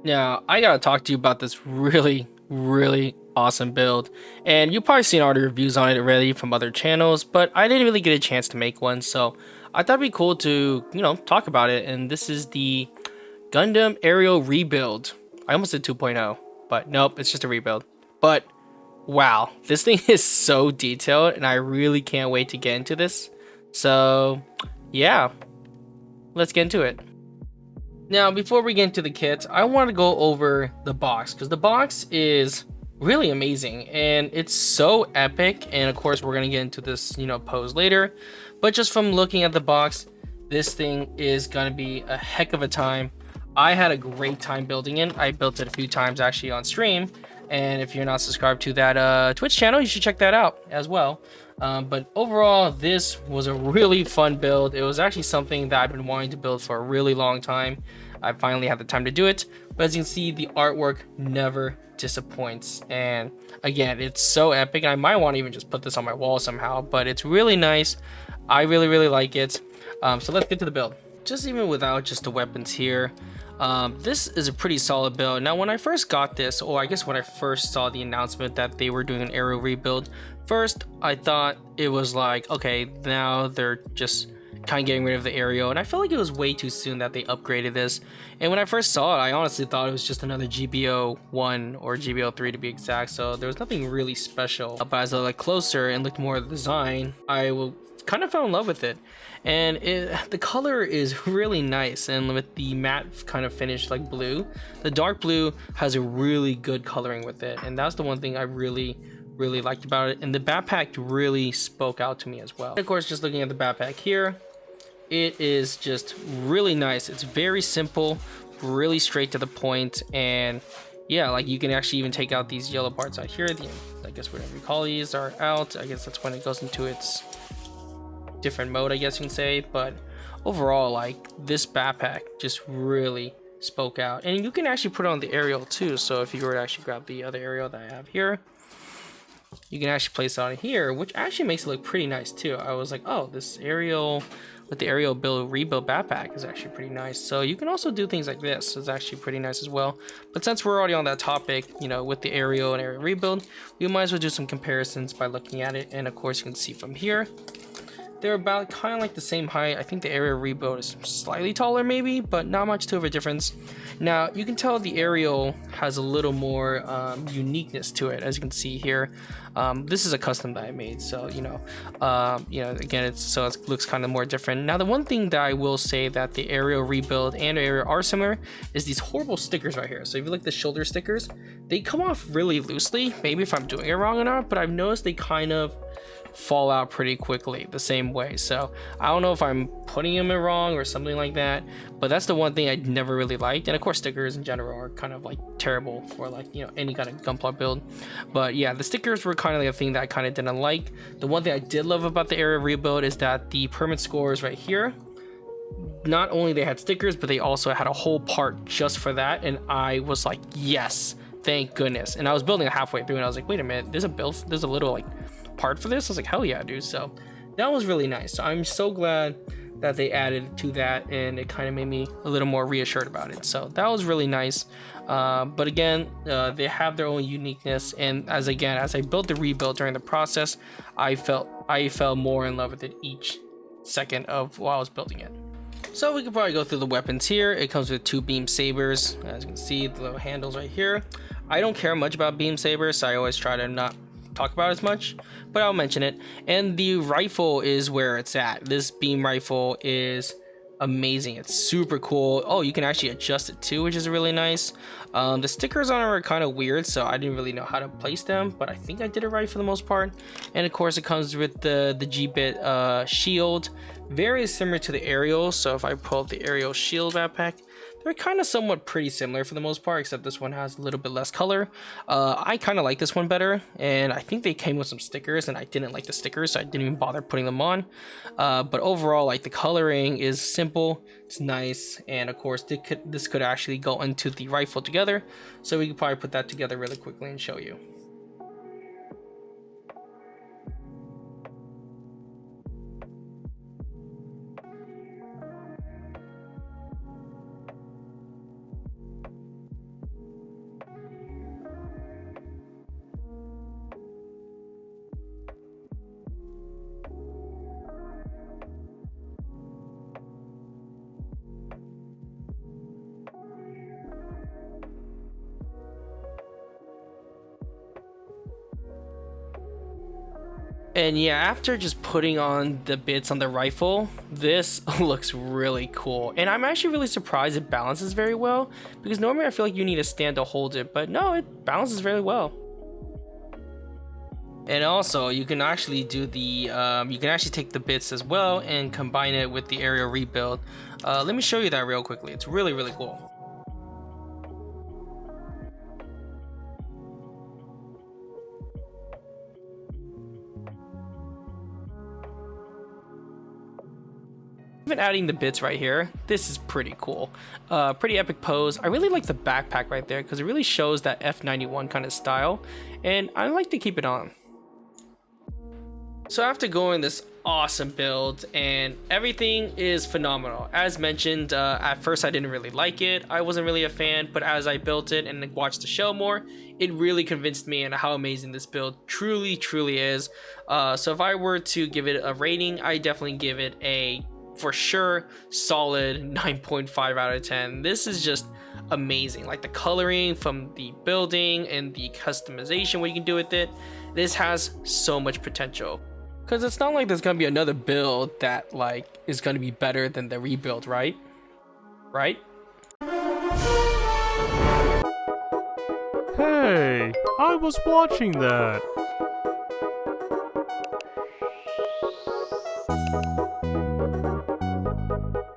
Now, I gotta talk to you about this really awesome build. And you've probably seen already reviews on it already from other channels, but I didn't really get a chance to make one, so I thought it'd be cool to, talk about it. And this is the Gundam Aerial Rebuild. I almost did 2.0, but nope, it's just a rebuild. But wow, this thing is so detailed, and I really can't wait to get into this. So, yeah, let's get into it. Now, before we get into the kit, I want to go over the box because the box is really amazing and it's so epic. And of course, we're going to get into this, pose later. But just from looking at the box, this thing is going to be a heck of a time. I had a great time building it. I built it a few times actually on stream. And if you're not subscribed to that Twitch channel, you should check that out as well. But overall, this was a really fun build. It was actually something that I've been wanting to build for a really long time. I finally had the time to do it. But as you can see, the artwork never disappoints. And again, it's so epic. And I might want to even just put this on my wall somehow, but it's really nice. I really like it. So let's get to the build. Just even without just the weapons here, this is a pretty solid build. Now, when I first got this, or I guess when I first saw the announcement that they were doing an aerial rebuild, first I thought it was like, okay, now they're just kind of getting rid of the aerial, and I felt like it was way too soon that they upgraded this. And when I first saw it, I honestly thought it was just another GBO 1 or GBO 3 to be exact, so there was nothing really special. But as I looked closer and looked more at the design, I kind of fell in love with it. And the color is really nice, and with the matte kind of finish like blue, the dark blue has a really good coloring with it, and that's the one thing I really liked about it. And the backpack really spoke out to me as well. And of course, just looking at the backpack here, it is just really nice. It's very simple, really straight to the point, and yeah, like you can actually even take out these yellow parts out here. I guess whatever you call these are out. I guess that's when it goes into its different mode, I guess you can say. But overall, like, this backpack just really spoke out, and you can actually put it on the aerial too. So if you were to actually grab the other aerial that I have here, you can actually place it on here, which actually makes it look pretty nice too. I was like, oh, this aerial with the aerial rebuild backpack is actually pretty nice. So you can also do things like this. It's actually pretty nice as well. But since we're already on that topic, with the aerial and aerial rebuild, we might as well do some comparisons by looking at it. And of course, you can see from here, they're about kind of like the same height. I think the aerial rebuild is slightly taller maybe, but not much of a difference. Now, you can tell the aerial has a little more uniqueness to it, as you can see here. This is a custom that I made, so again, it looks kind of more different. Now, the one thing that I will say that the aerial rebuild and aerial are similar is these horrible stickers right here. So if you look at the shoulder stickers, they come off really loosely. Maybe if I'm doing it wrong or not, but I've noticed they kind of fall out pretty quickly the same way. So I don't know if I'm putting them in wrong or something like that, but that's the one thing I never really liked. And of course, stickers in general are kind of like terrible for like any kind of gunpla build. But yeah, the stickers were kind of like a thing that I kind of didn't like. The one thing I did love about the aerial rebuild is that the permit scores right here, not only they had stickers, but they also had a whole part just for that, and I was like, yes, thank goodness. And I was building it halfway through and I was like, wait a minute, there's a little like part for this. I was like, hell yeah, dude. So that was really nice. So I'm so glad that they added to that, and it kind of made me a little more reassured about it. So that was really nice. But again, they have their own uniqueness, and as I built the rebuild during the process, I fell more in love with it each second of while I was building it. So we could probably go through the weapons here. It comes with 2 beam sabers, as you can see, the little handles right here. I don't care much about beam sabers, so I always try to not talk about as much, but I'll mention it. And the rifle is where it's at. This beam rifle is amazing. It's super cool. Oh, you can actually adjust it too, which is really nice. The stickers on it are kind of weird, so I didn't really know how to place them, but I think I did it right for the most part. And of course, it comes with the G-bit shield, very similar to the aerial. So if I pull up the aerial shield backpack, they're kind of somewhat pretty similar for the most part, except this one has a little bit less color. I kind of like this one better, and I think they came with some stickers, and I didn't like the stickers, so I didn't even bother putting them on. But overall, like, the coloring is simple, it's nice, and of course this could actually go into the rifle together, so we could probably put that together really quickly and show you. And yeah, after just putting on the bits on the rifle, this looks really cool. And I'm actually really surprised it balances very well, because normally I feel like you need a stand to hold it, but no, it balances very well. And also, you can actually do the, you can actually take the bits as well and combine it with the aerial rebuild. Let me show you that real quickly. It's really, really cool. Even adding the bits right here, this is pretty cool. Pretty epic pose. I really like the backpack right there because it really shows that F91 kind of style, and I like to keep it on. So after going this awesome build, and everything is phenomenal. As mentioned, at first I didn't really like it. I wasn't really a fan, but as I built it and watched the show more, it really convinced me on how amazing this build truly is. So if I were to give it a rating, I definitely give it a, for sure, solid 9.5 out of 10. This is just amazing. Like the coloring from the building and the customization, what you can do with it. This has so much potential. Because it's not like there's gonna be another build that like is gonna be better than the rebuild, right? Right? Hey, I was watching that.